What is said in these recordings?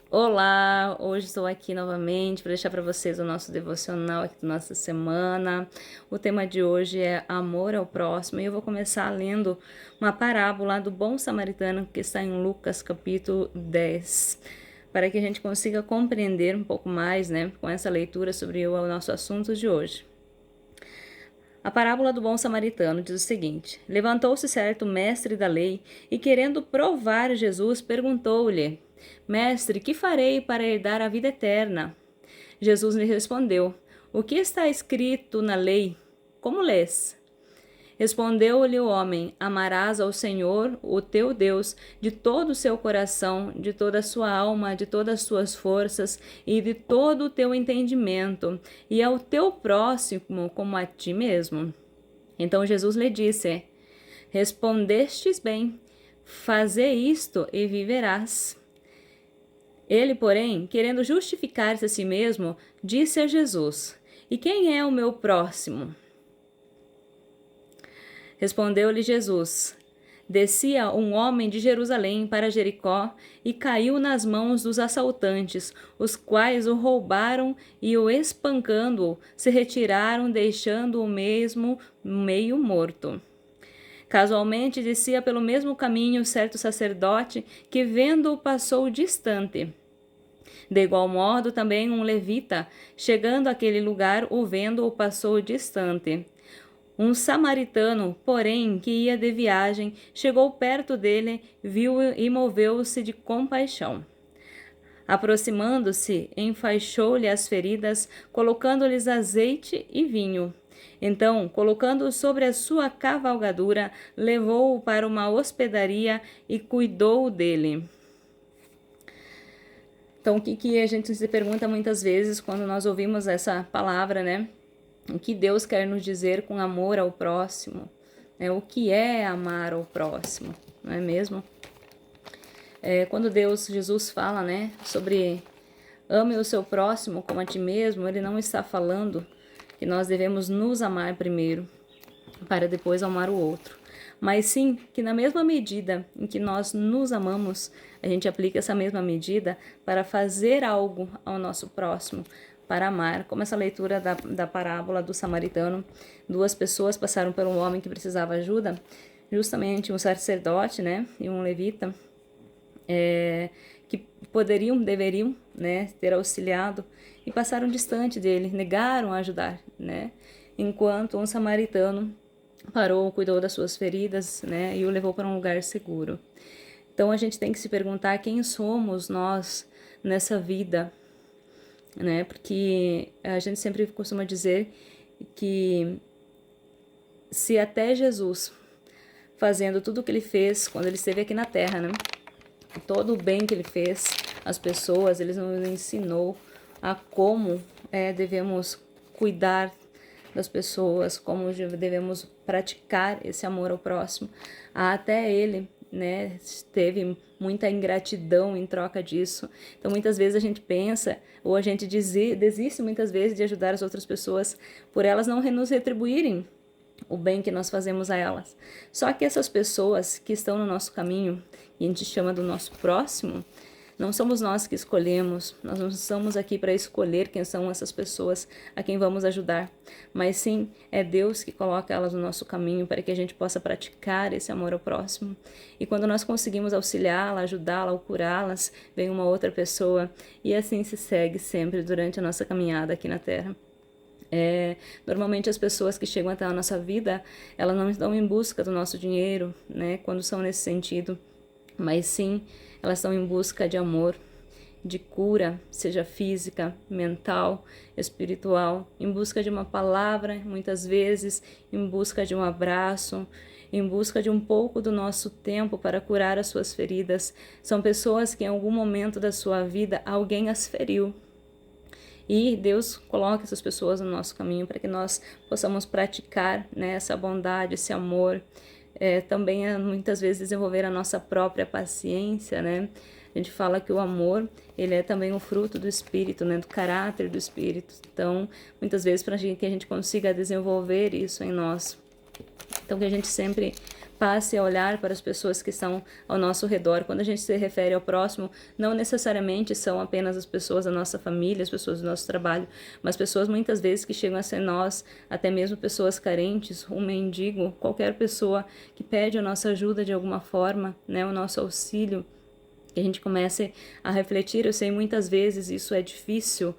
Olá, hoje estou aqui novamente para deixar para vocês o nosso devocional aqui da nossa semana. O tema de hoje é amor ao próximo e eu vou começar lendo uma parábola do bom samaritano que está em Lucas capítulo 10, para que a gente consiga compreender um pouco mais, né, com essa leitura sobre o nosso assunto de hoje. A parábola do bom samaritano diz o seguinte: Levantou-se certo mestre da lei e, querendo provar Jesus, perguntou-lhe: Mestre, que farei para herdar a vida eterna? Jesus lhe respondeu: O que está escrito na lei? Como lês? Respondeu-lhe o homem: Amarás ao Senhor, o teu Deus, de todo o seu coração, de toda a sua alma, de todas as suas forças e de todo o teu entendimento, e ao teu próximo como a ti mesmo. Então Jesus lhe disse: Respondestes bem, faze isto e viverás. Ele, porém, querendo justificar-se a si mesmo, disse a Jesus: E quem é o meu próximo? Respondeu-lhe Jesus: Descia um homem de Jerusalém para Jericó e caiu nas mãos dos assaltantes, os quais o roubaram e, o espancando-o, se retiraram, deixando-o mesmo meio morto. Casualmente descia pelo mesmo caminho certo sacerdote que, vendo-o, passou distante. De igual modo, também um levita, chegando àquele lugar, o vendo, passou distante. Um samaritano, porém, que ia de viagem, chegou perto dele, viu-o e moveu-se de compaixão. Aproximando-se, enfaixou-lhe as feridas, colocando-lhes azeite e vinho. Então, colocando-o sobre a sua cavalgadura, levou-o para uma hospedaria e cuidou dele. Então, o que a gente se pergunta muitas vezes quando nós ouvimos essa palavra, né? O que Deus quer nos dizer com amor ao próximo? O que é amar ao próximo, não é mesmo? Quando Jesus fala, né, sobre ame o seu próximo como a ti mesmo, ele não está falando que nós devemos nos amar primeiro, para depois amar o outro. Mas sim que na mesma medida em que nós nos amamos, a gente aplica essa mesma medida para fazer algo ao nosso próximo, para amar. Como essa leitura da parábola do samaritano, duas pessoas passaram por um homem que precisava ajuda, justamente um sacerdote, né, e um levita, que deveriam, né, ter auxiliado, e passaram distante dele, negaram a ajudar, né, enquanto um samaritano parou, cuidou das suas feridas, né, e o levou para um lugar seguro. Então a gente tem que se perguntar quem somos nós nessa vida, né, porque a gente sempre costuma dizer que se até Jesus, fazendo tudo o que ele fez quando ele esteve aqui na Terra, né, todo o bem que ele fez às pessoas, ele nos ensinou a como devemos cuidar das pessoas, como devemos praticar esse amor ao próximo. Até ele, né, teve muita ingratidão em troca disso. Então muitas vezes a gente pensa, ou a gente desiste muitas vezes de ajudar as outras pessoas por elas não nos retribuírem o bem que nós fazemos a elas. Só que essas pessoas que estão no nosso caminho, e a gente chama do nosso próximo, não somos nós que escolhemos, nós não estamos aqui para escolher quem são essas pessoas a quem vamos ajudar, mas sim é Deus que coloca elas no nosso caminho para que a gente possa praticar esse amor ao próximo. E quando nós conseguimos auxiliá-la, ajudá-la ou curá-las, vem uma outra pessoa e assim se segue sempre durante a nossa caminhada aqui na Terra. Normalmente as pessoas que chegam até a nossa vida, elas não estão em busca do nosso dinheiro, né, quando são nesse sentido, mas sim, elas estão em busca de amor, de cura, seja física, mental, espiritual, em busca de uma palavra, muitas vezes, em busca de um abraço, em busca de um pouco do nosso tempo para curar as suas feridas. São pessoas que em algum momento da sua vida alguém as feriu. E Deus coloca essas pessoas no nosso caminho para que nós possamos praticar, né, essa bondade, esse amor. Também muitas vezes desenvolver a nossa própria paciência, né? A gente fala que o amor, ele é também o fruto do Espírito, né, do caráter do Espírito. Então, muitas vezes para que a gente consiga desenvolver isso em nós. Então, que a gente sempre passe a olhar para as pessoas que estão ao nosso redor. Quando a gente se refere ao próximo, não necessariamente são apenas as pessoas da nossa família, as pessoas do nosso trabalho, mas pessoas muitas vezes que chegam a ser nós, até mesmo pessoas carentes, um mendigo, qualquer pessoa que pede a nossa ajuda de alguma forma, né, o nosso auxílio, que a gente comece a refletir. Eu sei muitas vezes isso é difícil.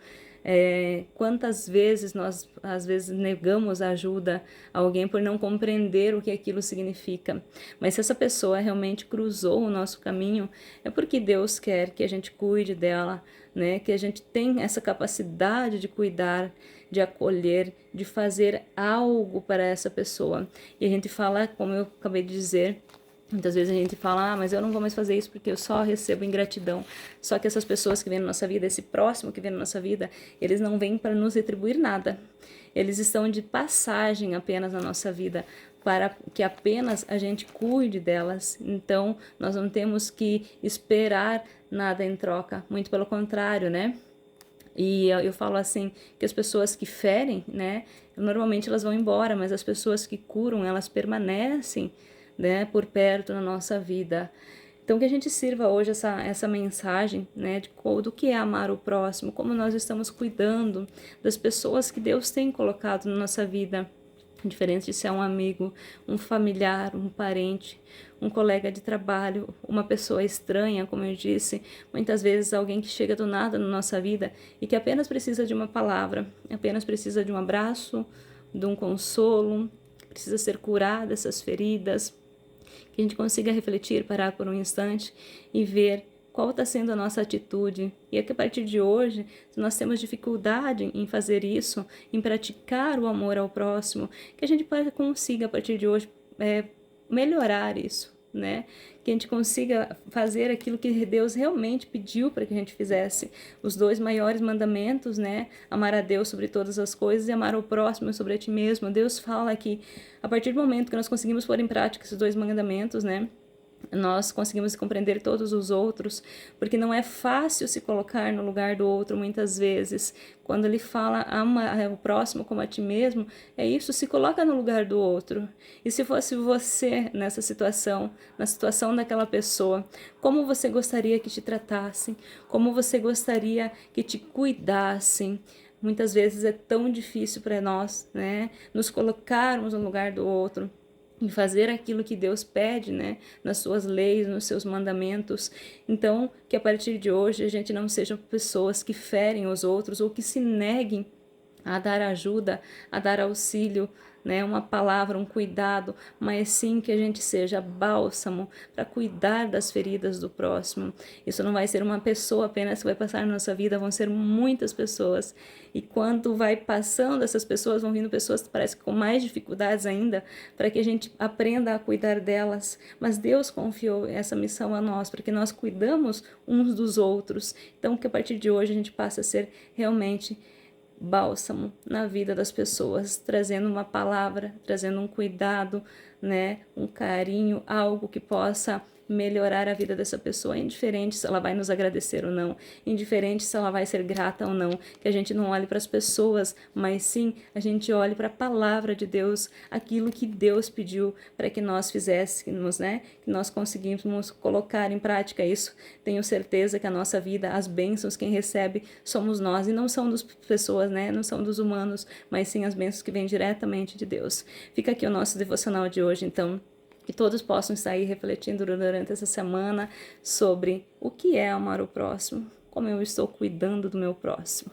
Quantas vezes nós às vezes negamos a ajuda a alguém por não compreender o que aquilo significa, mas se essa pessoa realmente cruzou o nosso caminho, é porque Deus quer que a gente cuide dela, né? Que a gente tenha essa capacidade de cuidar, de acolher, de fazer algo para essa pessoa. E a gente fala, como eu acabei de dizer, muitas vezes a gente fala, mas eu não vou mais fazer isso porque eu só recebo ingratidão. Só que essas pessoas que vêm na nossa vida, esse próximo que vem na nossa vida, eles não vêm para nos retribuir nada. Eles estão de passagem apenas na nossa vida, para que apenas a gente cuide delas. Então, nós não temos que esperar nada em troca, muito pelo contrário, né? E eu falo assim, que as pessoas que ferem, né, normalmente elas vão embora, mas as pessoas que curam, elas permanecem, né, por perto na nossa vida. Então que a gente sirva hoje essa mensagem, né, do que é amar o próximo, como nós estamos cuidando das pessoas que Deus tem colocado na nossa vida, diferente de ser um amigo, um familiar, um parente, um colega de trabalho, uma pessoa estranha, como eu disse, muitas vezes alguém que chega do nada na nossa vida e que apenas precisa de uma palavra, apenas precisa de um abraço, de um consolo, precisa ser curada dessas feridas, que a gente consiga refletir, parar por um instante e ver qual está sendo a nossa atitude. E é que a partir de hoje, se nós temos dificuldade em fazer isso, em praticar o amor ao próximo, que a gente consiga, a partir de hoje, melhorar isso, né? Que a gente consiga fazer aquilo que Deus realmente pediu para que a gente fizesse. Os 2 maiores mandamentos, né? Amar a Deus sobre todas as coisas e amar o próximo sobre a ti mesmo. Deus fala que a partir do momento que nós conseguimos pôr em prática esses 2 mandamentos, né, nós conseguimos compreender todos os outros, porque não é fácil se colocar no lugar do outro muitas vezes. Quando ele fala ama o próximo como a ti mesmo, é isso, se coloca no lugar do outro. E se fosse você nessa situação, na situação daquela pessoa, como você gostaria que te tratassem? Como você gostaria que te cuidassem? Muitas vezes é tão difícil para nós, né, nos colocarmos no lugar do outro e fazer aquilo que Deus pede, né, nas suas leis, nos seus mandamentos. Então, que a partir de hoje a gente não seja pessoas que ferem os outros ou que se neguem a dar ajuda, a dar auxílio, né, uma palavra, um cuidado, mas sim que a gente seja bálsamo para cuidar das feridas do próximo. Isso não vai ser uma pessoa apenas que vai passar na nossa vida, vão ser muitas pessoas. E quando vai passando essas pessoas, vão vindo pessoas que parecem com mais dificuldades ainda, para que a gente aprenda a cuidar delas. Mas Deus confiou essa missão a nós, para que nós cuidamos uns dos outros. Então, que a partir de hoje a gente passe a ser realmente bálsamo na vida das pessoas, trazendo uma palavra, trazendo um cuidado, né, um carinho, algo que possa melhorar a vida dessa pessoa, indiferente se ela vai nos agradecer ou não, indiferente se ela vai ser grata ou não, que a gente não olhe para as pessoas, mas sim a gente olhe para a palavra de Deus, aquilo que Deus pediu para que nós fizéssemos, né, que nós conseguíssemos colocar em prática isso. Tenho certeza que a nossa vida, as bênçãos, quem recebe somos nós, e não são das pessoas, né, não são dos humanos, mas sim as bênçãos que vêm diretamente de Deus. Fica aqui o nosso devocional de hoje, então, que todos possam sair refletindo durante essa semana sobre o que é amar o próximo, como eu estou cuidando do meu próximo.